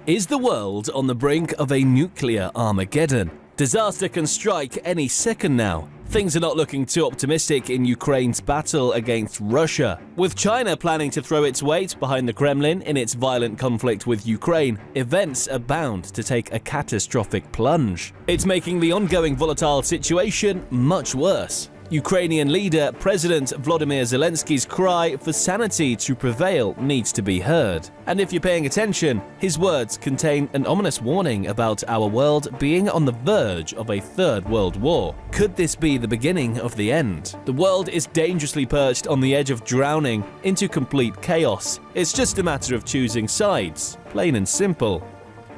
Is the world on the brink of a nuclear Armageddon? Disaster can strike any second now. Things are not looking too optimistic in Ukraine's battle against Russia. With China planning to throw its weight behind the Kremlin in its violent conflict with Ukraine, events are bound to take a catastrophic plunge. It's making the ongoing volatile situation much worse. Ukrainian leader President Volodymyr Zelensky's cry for sanity to prevail needs to be heard. And if you're paying attention, his words contain an ominous warning about our world being on the verge of a third world war. Could this be the beginning of the end? The world is dangerously perched on the edge of drowning into complete chaos. It's just a matter of choosing sides, plain and simple.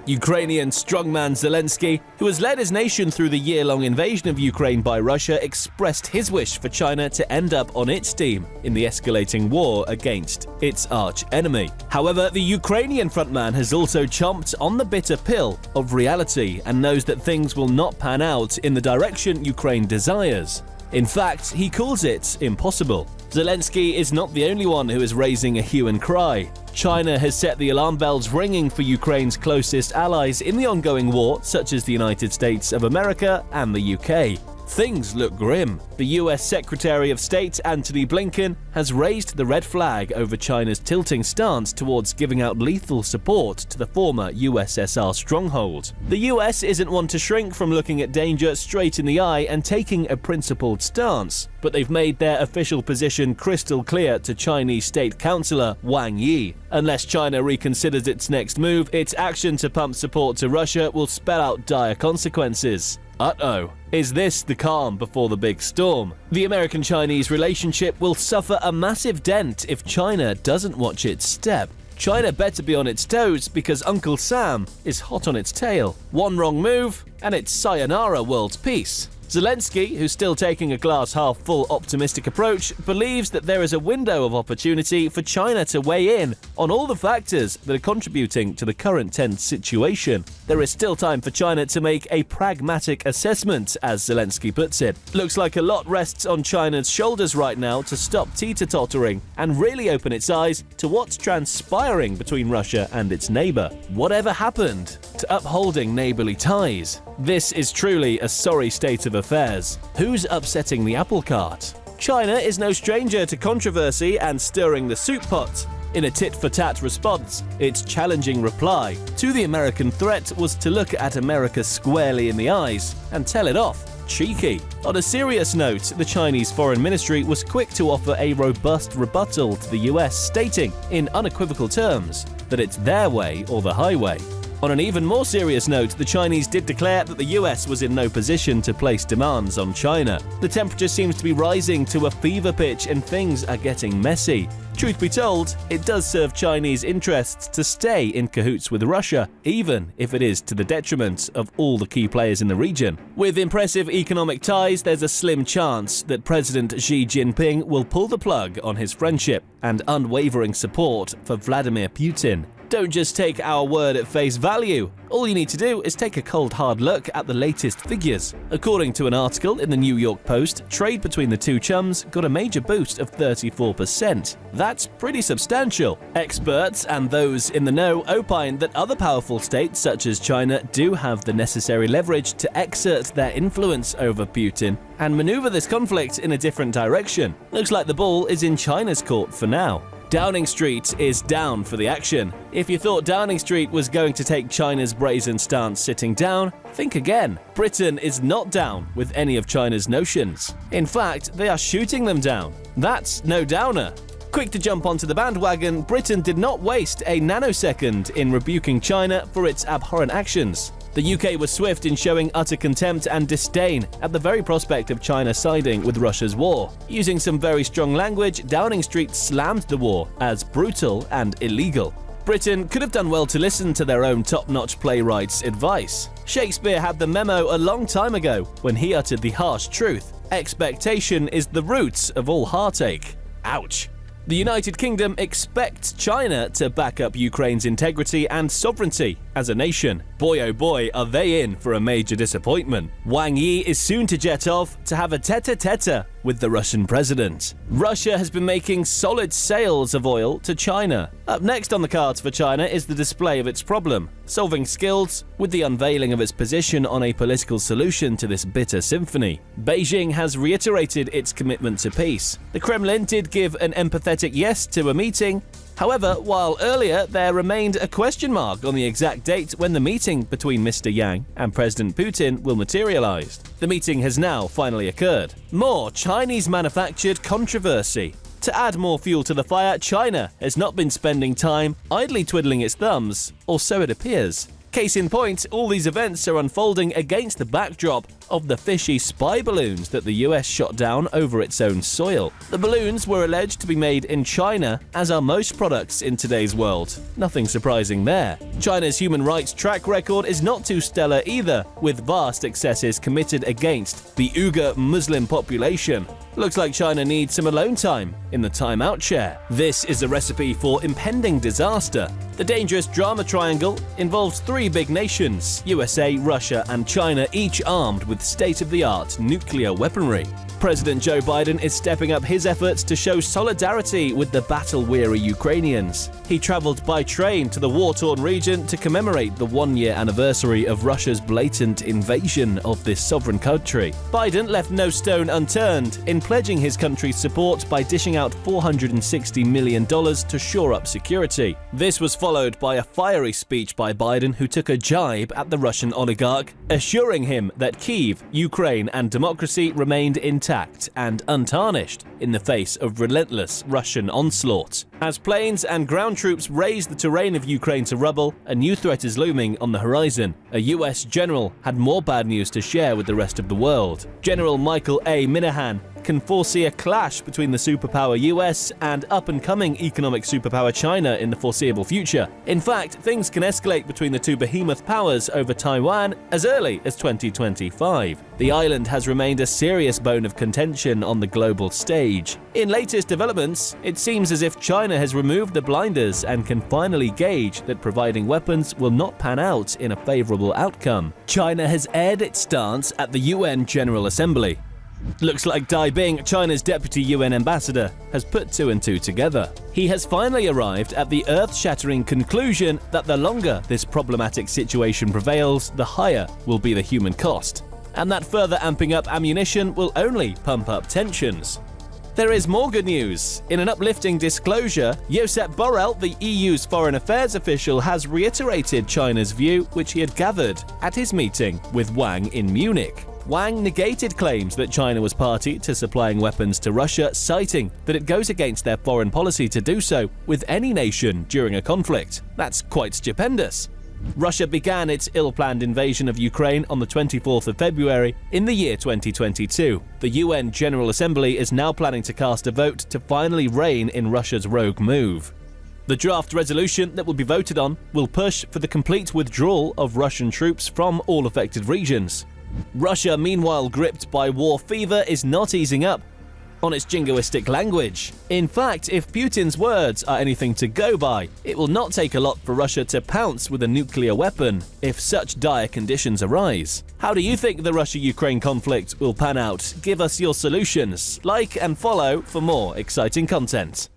Ukrainian strongman Zelensky, who has led his nation through the year-long invasion of Ukraine by Russia, expressed his wish for China to end up on its team in the escalating war against its arch-enemy. However, the Ukrainian frontman has also chomped on the bitter pill of reality and knows that things will not pan out in the direction Ukraine desires. In fact, he calls it impossible. Zelensky is not the only one who is raising a hue and cry. China has set the alarm bells ringing for Ukraine's closest allies in the ongoing war, such as the United States of America and the UK. Things look grim. The US Secretary of State Antony Blinken has raised the red flag over China's tilting stance towards giving out lethal support to the former USSR stronghold. The US isn't one to shrink from looking at danger straight in the eye and taking a principled stance, but they've made their official position crystal clear to Chinese State Councillor Wang Yi. Unless China reconsiders its next move, its action to pump support to Russia will spell out dire consequences. Uh-oh. Is this the calm before the big storm? The American-Chinese relationship will suffer a massive dent if China doesn't watch its step. China better be on its toes because Uncle Sam is hot on its tail. One wrong move, and it's sayonara world peace. Zelensky, who's still taking a glass-half-full optimistic approach, believes that there is a window of opportunity for China to weigh in on all the factors that are contributing to the current tense situation. There is still time for China to make a pragmatic assessment, as Zelensky puts it. Looks like a lot rests on China's shoulders right now to stop teeter-tottering and really open its eyes to what's transpiring between Russia and its neighbour. Whatever happened to upholding neighbourly ties? This is truly a sorry state of affairs. Who's upsetting the apple cart? China is no stranger to controversy and stirring the soup pot. In a tit-for-tat response, its challenging reply to the American threat was to look at America squarely in the eyes and tell it off. Cheeky. On a serious note, the Chinese Foreign Ministry was quick to offer a robust rebuttal to the US, stating in unequivocal terms that it's their way or the highway. On an even more serious note, the Chinese did declare that the US was in no position to place demands on China. The temperature seems to be rising to a fever pitch and things are getting messy. Truth be told, it does serve Chinese interests to stay in cahoots with Russia, even if it is to the detriment of all the key players in the region. With impressive economic ties, there's a slim chance that President Xi Jinping will pull the plug on his friendship and unwavering support for Vladimir Putin. Don't just take our word at face value. All you need to do is take a cold hard look at the latest figures. According to an article in the New York Post, trade between the two chums got a major boost of 34%. That's pretty substantial. Experts and those in the know opine that other powerful states such as China do have the necessary leverage to exert their influence over Putin and maneuver this conflict in a different direction. Looks like the ball is in China's court for now. Downing Street is down for the action. If you thought Downing Street was going to take China's brazen stance sitting down, think again. Britain is not down with any of China's notions. In fact, they are shooting them down. That's no downer. Quick to jump onto the bandwagon, Britain did not waste a nanosecond in rebuking China for its abhorrent actions. The UK was swift in showing utter contempt and disdain at the very prospect of China siding with Russia's war. Using some very strong language, Downing Street slammed the war as brutal and illegal. Britain could have done well to listen to their own top-notch playwright's advice. Shakespeare had the memo a long time ago when he uttered the harsh truth: expectation is the root of all heartache. Ouch. The United Kingdom expects China to back up Ukraine's integrity and sovereignty as a nation. Boy oh boy, are they in for a major disappointment. Wang Yi is soon to jet off to have a tete-a-tete with the Russian president. Russia has been making solid sales of oil to China. Up next on the cards for China is the display of its problem, solving skills with the unveiling of its position on a political solution to this bitter symphony. Beijing has reiterated its commitment to peace. The Kremlin did give an empathetic yes to a meeting. However, while earlier there remained a question mark on the exact date when the meeting between Mr. Yang and President Putin will materialize, the meeting has now finally occurred. More Chinese-manufactured controversy. To add more fuel to the fire, China has not been spending time idly twiddling its thumbs, or so it appears. Case in point, all these events are unfolding against the backdrop of the fishy spy balloons that the US shot down over its own soil. The balloons were alleged to be made in China, as are most products in today's world. Nothing surprising there. China's human rights track record is not too stellar either, with vast excesses committed against the Uyghur Muslim population. Looks like China needs some alone time in the timeout chair. This is a recipe for impending disaster. The dangerous drama triangle involves three big nations, USA, Russia, and China, each armed with state-of-the-art nuclear weaponry. President Joe Biden is stepping up his efforts to show solidarity with the battle-weary Ukrainians. He traveled by train to the war-torn region to commemorate the one-year anniversary of Russia's blatant invasion of this sovereign country. Biden left no stone unturned in pledging his country's support by dishing out $460 million to shore up security. This was followed by a fiery speech by Biden, who took a jibe at the Russian oligarch, assuring him that Kyiv, Ukraine, and democracy remained intact and untarnished in the face of relentless Russian onslaught. As planes and ground troops raze the terrain of Ukraine to rubble, a new threat is looming on the horizon. A US general had more bad news to share with the rest of the world. General Michael A. Minahan can foresee a clash between the superpower US and up-and-coming economic superpower China in the foreseeable future. In fact, things can escalate between the two behemoth powers over Taiwan as early as 2025. The island has remained a serious bone of contention on the global stage. In latest developments, it seems as if China has removed the blinders and can finally gauge that providing weapons will not pan out in a favorable outcome. China has aired its stance at the UN General Assembly. Looks like Dai Bing, China's deputy UN ambassador, has put two and two together. He has finally arrived at the earth-shattering conclusion that the longer this problematic situation prevails, the higher will be the human cost, and that further amping up ammunition will only pump up tensions. There is more good news. In an uplifting disclosure, Josep Borrell, the EU's foreign affairs official, has reiterated China's view, which he had gathered at his meeting with Wang in Munich. Wang negated claims that China was party to supplying weapons to Russia, citing that it goes against their foreign policy to do so with any nation during a conflict. That's quite stupendous. Russia began its ill-planned invasion of Ukraine on the 24th of February in the year 2022. The UN General Assembly is now planning to cast a vote to finally rein in Russia's rogue move. The draft resolution that will be voted on will push for the complete withdrawal of Russian troops from all affected regions. Russia, meanwhile gripped by war fever, is not easing up on its jingoistic language. In fact, if Putin's words are anything to go by, it will not take a lot for Russia to pounce with a nuclear weapon if such dire conditions arise. How do you think the Russia-Ukraine conflict will pan out? Give us your solutions. Like and follow for more exciting content.